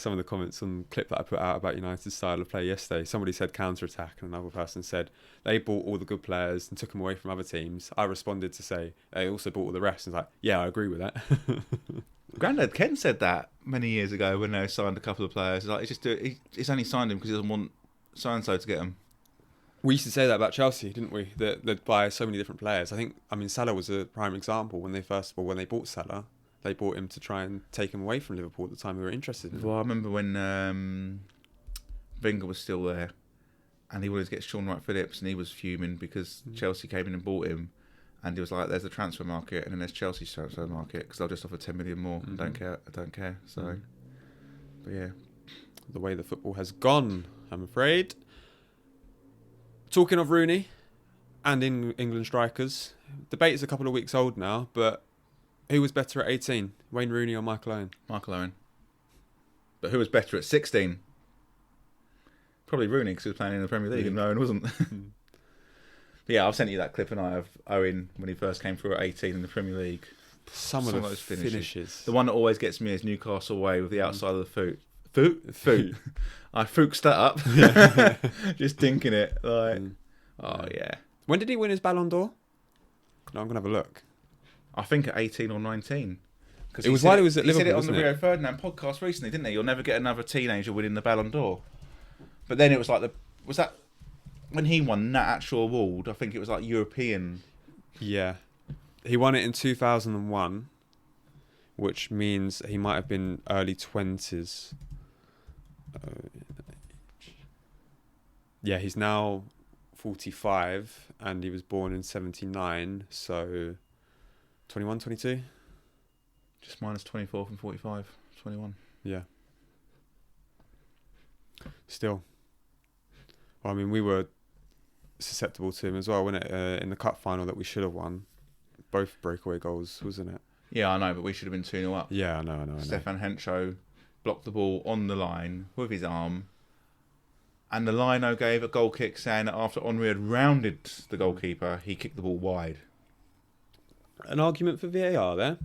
Some of the comments on the clip that I put out about United's style of play yesterday. Somebody said counter-attack, and another person said they bought all the good players and took them away from other teams. I responded to say they also bought all the rest. And I was like, yeah, I agree with that. Grandad Ken said that many years ago when they signed a couple of players. Like, he's only signed him because he doesn't want so-and-so to get them. We used to say that about Chelsea, didn't we? They'd buy so many different players. Salah was a prime example. When they bought Salah, they bought him to try and take him away from Liverpool at the time they were interested in him. Well, I remember when Wenger was still there and he wanted to get Sean Wright-Phillips and he was fuming because Chelsea came in and bought him. And he was like, there's a transfer market and then there's Chelsea's transfer market because they'll just offer 10 million more. I don't care. So, but yeah. The way the football has gone, I'm afraid. Talking of Rooney and in England strikers, debate is a couple of weeks old now, but who was better at 18, Wayne Rooney or Michael Owen? Michael Owen. But who was better at 16? Probably Rooney because he was playing in the Premier League and Owen wasn't. But yeah, I've sent you that clip and of Owen when he first came through at 18 in the Premier League. Some of those finishes. The one that always gets me is Newcastle away with the outside of the foot. Foot. I fooked that up. Just thinking it. Yeah. When did he win his Ballon d'Or? No, I'm going to have a look. I think at 18 or 19. It was while he was at Liverpool, he said it on the Rio Ferdinand podcast recently, didn't he? You'll never get another teenager winning the Ballon d'Or. But then it was like when he won that actual award, I think it was like European. Yeah. He won it in 2001, which means he might have been early 20s. Yeah, he's now 45 and he was born in 79, so 21, 22? Just minus 24 from 45, 21. Yeah. Still. Well, I mean, we were susceptible to him as well, wasn't it? In the cup final that we should have won. Both breakaway goals, wasn't it? Yeah, I know, but we should have been 2-0 up. Yeah, I know. Stefan Hencho blocked the ball on the line with his arm. And the lino gave a goal kick saying that after Henry had rounded the goalkeeper, he kicked the ball wide. An argument for VAR there?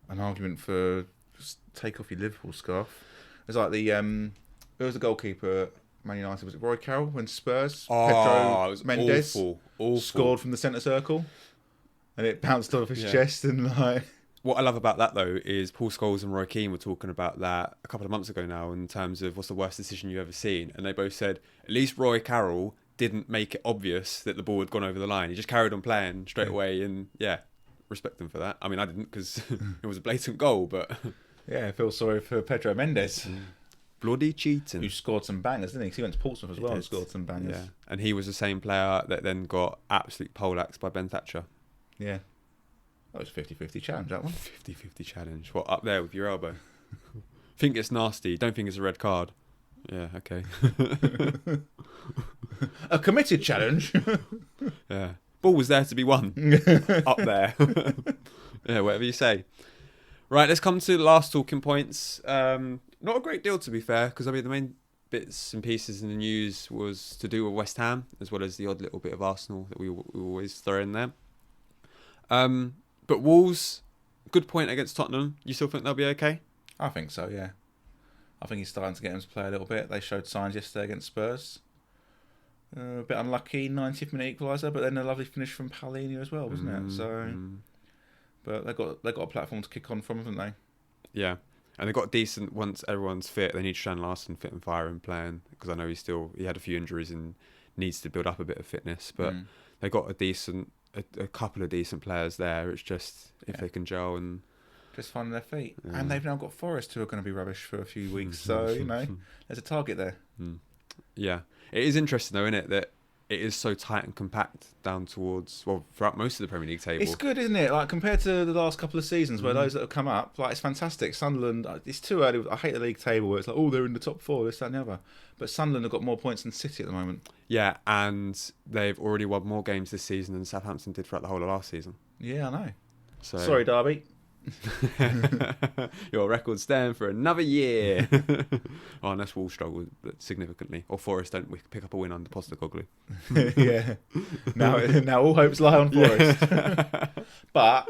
An argument for just take off your Liverpool scarf. It's like who was the goalkeeper at Man United? Was it Roy Carroll when Spurs? Pedro Mendes awful. Scored from the centre circle. And it bounced off his chest and like... What I love about that, though, is Paul Scholes and Roy Keane were talking about that a couple of months ago now in terms of what's the worst decision you've ever seen. And they both said, at least Roy Carroll didn't make it obvious that the ball had gone over the line. He just carried on playing straight away. And, respect them for that. I mean, I didn't because it was a blatant goal, but... Yeah, I feel sorry for Pedro Mendes. Bloody cheating. Who scored some bangers, didn't he? 'Cause he went to Portsmouth as well and scored some bangers. Yeah, and he was the same player that then got absolutely poleaxed by Ben Thatcher. Yeah. That was a 50-50 challenge, that one. 50-50 challenge. What, up there with your elbow? Think it's nasty. Don't think it's a red card. Yeah, okay. A committed challenge. Yeah. Ball was there to be won. Up there. Yeah, whatever you say. Right, let's come to the last talking points. Not a great deal, to be fair, because I mean the main bits and pieces in the news was to do with West Ham, as well as the odd little bit of Arsenal that we always throw in there. But Wolves, good point against Tottenham. You still think they'll be okay? I think so, yeah. I think he's starting to get them to play a little bit. They showed signs yesterday against Spurs. A bit unlucky, 90th minute equaliser, but then a lovely finish from Paulinho as well, wasn't it? So, but they got a platform to kick on from, haven't they? Yeah, and they got decent once everyone's fit. They need Shan Larson fit and firing playing because I know he had a few injuries and needs to build up a bit of fitness. But they got a couple of decent players there. It's just if they can gel and just finding their feet. And they've now got Forest who are going to be rubbish for a few weeks. So there's a target there. Yeah. It is interesting, though, isn't it, that it is so tight and compact down towards, throughout most of the Premier League table. It's good, isn't it? Like, compared to the last couple of seasons where those that have come up, like, it's fantastic. Sunderland, it's too early. I hate the league table where it's like, they're in the top four, this, that, and the other. But Sunderland have got more points than City at the moment. Yeah, and they've already won more games this season than Southampton did throughout the whole of last season. Yeah, I know. So... Sorry, Derby. Your record's staying for another year. Unless Wolves struggle significantly, or Forest don't pick up a win under Postecoglou. Yeah. Now all hopes lie on Forest. But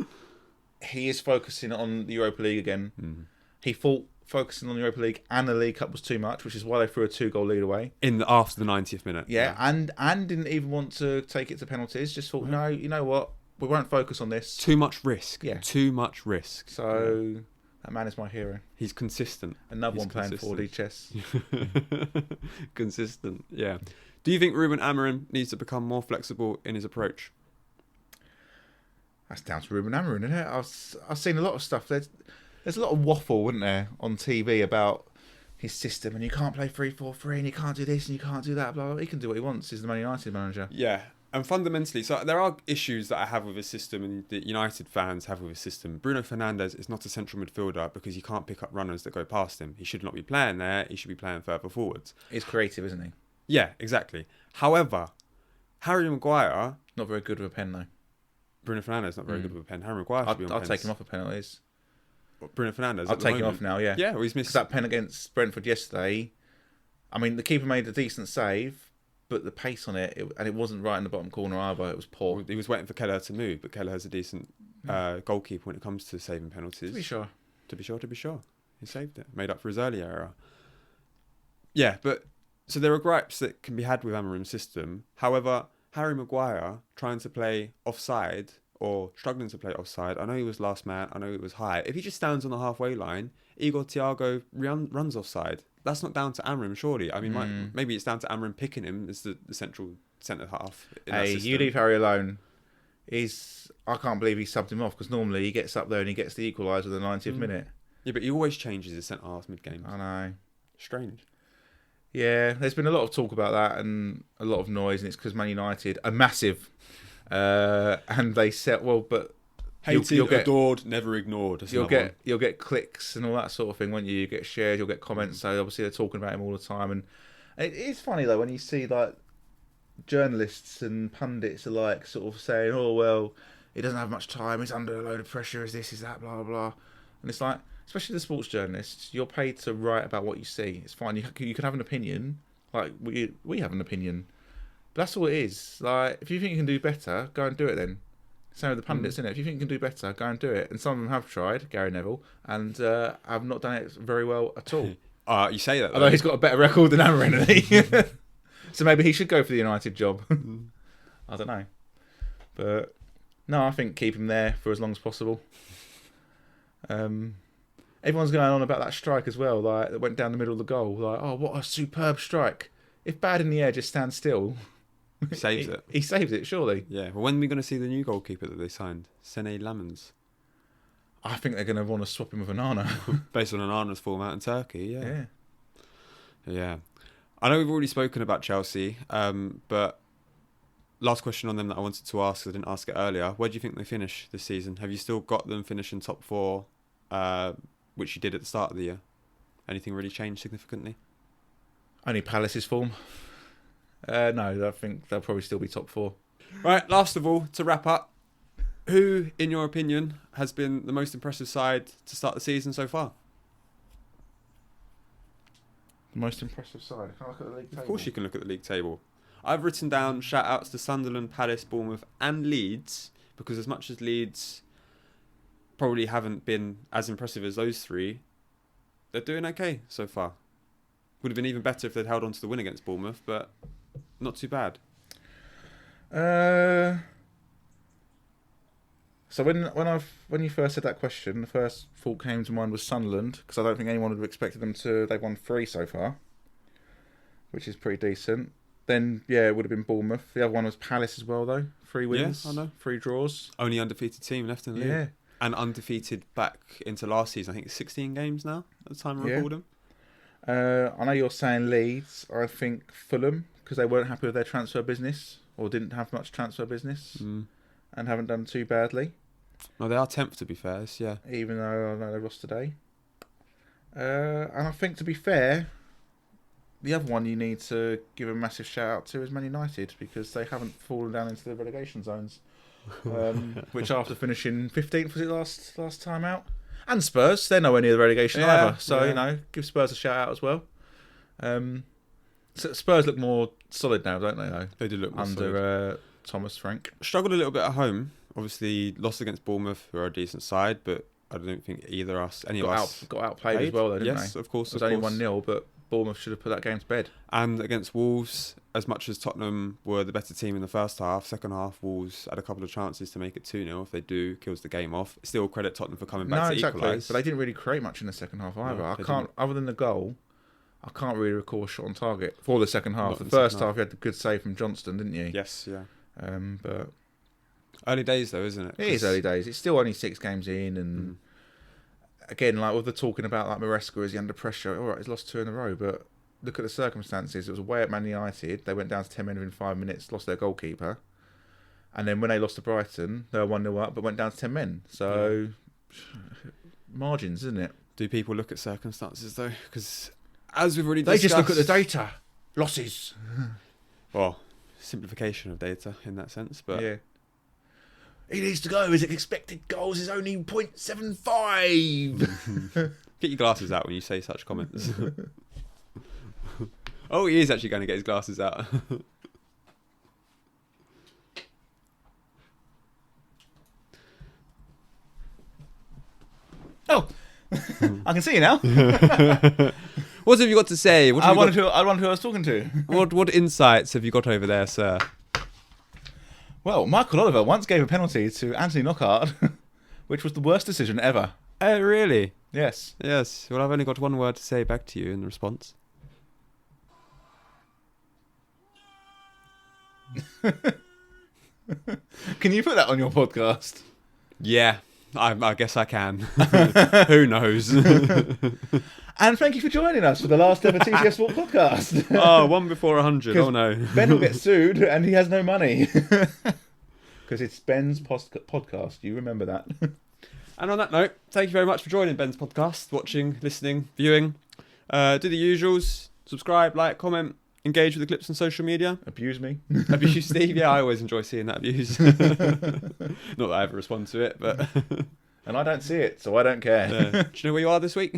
he is focusing on the Europa League again. He thought focusing on the Europa League and the League Cup was too much, which is why they threw a 2-goal lead away after the 90th minute. Yeah, and didn't even want to take it to penalties. Just thought, no, you know what? We won't focus on this. Too much risk. Yeah. Too much risk. So that man is my hero. He's consistent. Another one playing 4D chess. Consistent, yeah. Do you think Ruben Amorim needs to become more flexible in his approach? That's down to Ruben Amorim, isn't it? I've seen a lot of stuff. There's a lot of waffle, wasn't there, on TV about his system, and you can't play 3-4-3, and you can't do this, and you can't do that. Blah, blah. He can do what he wants. He's the Man United manager. Yeah. And fundamentally, so there are issues that I have with his system and that United fans have with his system. Bruno Fernandes is not a central midfielder because he can't pick up runners that go past him. He should not be playing there. He should be playing further forwards. He's creative, isn't he? Yeah, exactly. However, Harry Maguire... Not very good with a pen, though. Bruno Fernandes not very good with a pen. Harry Maguire should be on I'll take him off of penalties. Bruno Fernandes? I'll take him off now, yeah. Yeah, well, he's missed... Because that pen against Brentford yesterday, I mean, the keeper made a decent save... But the pace on it wasn't right in the bottom corner either. It was poor. He was waiting for Kelleher to move, but Kelleher's a decent goalkeeper when it comes to saving penalties. To be sure. He saved it. Made up for his earlier error. Yeah, but... So there are gripes that can be had with Amorim's system. However, Harry Maguire trying to play offside or struggling to play offside, I know he was last man, I know it was high. If he just stands on the halfway line, Igor Thiago runs offside. That's not down to Amorim, surely. I mean, maybe it's down to Amorim picking him as the central centre half. Hey, you leave Harry alone. I can't believe he subbed him off, because normally he gets up there and he gets the equaliser in the 90th minute. Yeah, but he always changes his centre half mid-game. I know. Strange. Yeah, there's been a lot of talk about that and a lot of noise, and it's because Man United are massive. And they said, well, but... Hated, adored, never ignored. You'll get clicks and all that sort of thing, won't you? You get shares, you'll get comments. So obviously they're talking about him all the time, and it is funny though when you see like journalists and pundits alike sort of saying, "Oh well, he doesn't have much time. He's under a load of pressure. Is this? Is that? Blah blah blah." And it's like, especially the sports journalists, you're paid to write about what you see. It's fine. You can have an opinion, like we have an opinion, but that's all it is. Like if you think you can do better, go and do it then. Same with the pundits, isn't it? If you think you can do better, go and do it. And some of them have tried, Gary Neville, and have not done it very well at all. You say that, though. Although he's got a better record than Amarin, hasn't he? So maybe he should go for the United job. I don't know. But, no, I think keep him there for as long as possible. Everyone's going on about that strike as well, like that went down the middle of the goal. Like, oh, what a superb strike. If bad in the air, just stand still. He saves it. He saves it, surely. Yeah. Well, when are we going to see the new goalkeeper that they signed? Sene Lamens. I think they're going to want to swap him with Onana. Based on Onana's form out in Turkey, Yeah. Yeah. I know we've already spoken about Chelsea, but last question on them that I wanted to ask, I didn't ask it earlier. Where do you think they finish this season? Have you still got them finishing top 4, which you did at the start of the year? Anything really changed significantly? Only Palace's form. No, I think they'll probably still be top 4. Right, last of all, to wrap up, who, in your opinion, has been the most impressive side to start the season so far? The most impressive side? Can I look at the league table? Of course you can look at the league table. I've written down shout-outs to Sunderland, Palace, Bournemouth and Leeds, because as much as Leeds probably haven't been as impressive as those 3, they're doing okay so far. Would have been even better if they'd held on to the win against Bournemouth, but not too bad. So when you first said that question, the first thought came to mind was Sunderland, because I don't think anyone would have expected them to. They've won 3 so far, which is pretty decent. Then it would have been Bournemouth. The other one was Palace as well, though. 3 wins, I know. 3 draws. Only undefeated team left in the league. And undefeated back into last season. I think it's 16 games now at the time of recording. I know you're saying Leeds. I think Fulham, because they weren't happy with their transfer business, or didn't have much transfer business, and haven't done too badly. No, they are 10th to be fair, yeah. Even though I know they lost today. And I think, to be fair, the other one you need to give a massive shout out to is Man United, because they haven't fallen down into the relegation zones. Which after finishing 15th, was it last time out? And Spurs, they're nowhere near the relegation either. So, give Spurs a shout out as well. So Spurs look more solid now, don't they, though? They do look more under Thomas Frank. Struggled a little bit at home. Obviously, lost against Bournemouth, who are a decent side, but I don't think any of us got outplayed as well, though, didn't they? Yes, of course. It was only 1-0, but Bournemouth should have put that game to bed. And against Wolves, as much as Tottenham were the better team in the first half, second half, Wolves had a couple of chances to make it 2-0. If they do, kills the game off. Still credit Tottenham for coming back to equalise. But they didn't really create much in the second half either. Other than the goal, I can't really recall a shot on target for the second half. The first half, you had the good save from Johnston, didn't you? Yes, yeah. But early days, though, isn't it? It is early days. It's still only 6 games in, and again, like with the talking about like Maresca, is he under pressure? All right, he's lost 2 in a row, but look at the circumstances. It was away at Man United. They went down to 10 men within 5 minutes, lost their goalkeeper, and then when they lost to Brighton, they were 1-0 up, but went down to 10 men. So margins, isn't it? Do people look at circumstances though? Because as we've already discussed, they just look at the data, losses. Well, simplification of data in that sense, but yeah. He needs to go. His expected goals is only 0.75. Get your glasses out when you say such comments. Oh, he is actually going to get his glasses out. Oh, I can see you now. What have you got to say? I wonder who I was talking to. What insights have you got over there, sir? Well, Michael Oliver once gave a penalty to Anthony Knockaert, which was the worst decision ever. Oh, really? Yes. Yes. Well, I've only got one word to say back to you in response. Can you put that on your podcast? Yeah, I guess I can. Who knows? And thank you for joining us for the last ever TCF Sport Podcast. Oh, one before 100. Oh, no. Ben will get sued and he has no money. Because it's Ben's podcast. You remember that. And on that note, thank you very much for joining Ben's podcast, watching, listening, viewing. Do the usuals. Subscribe, like, comment, engage with the clips on social media. Abuse me. Abuse Steve. Yeah, I always enjoy seeing that abuse. Not that I ever respond to it, but... And I don't see it, so I don't care. Do you know where you are this week?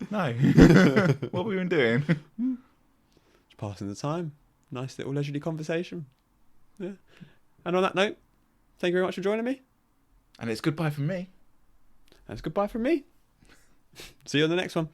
No. What have we been doing? Just passing the time. Nice little leisurely conversation. Yeah. And on that note, thank you very much for joining me. And it's goodbye from me. And it's goodbye from me. See you on the next one.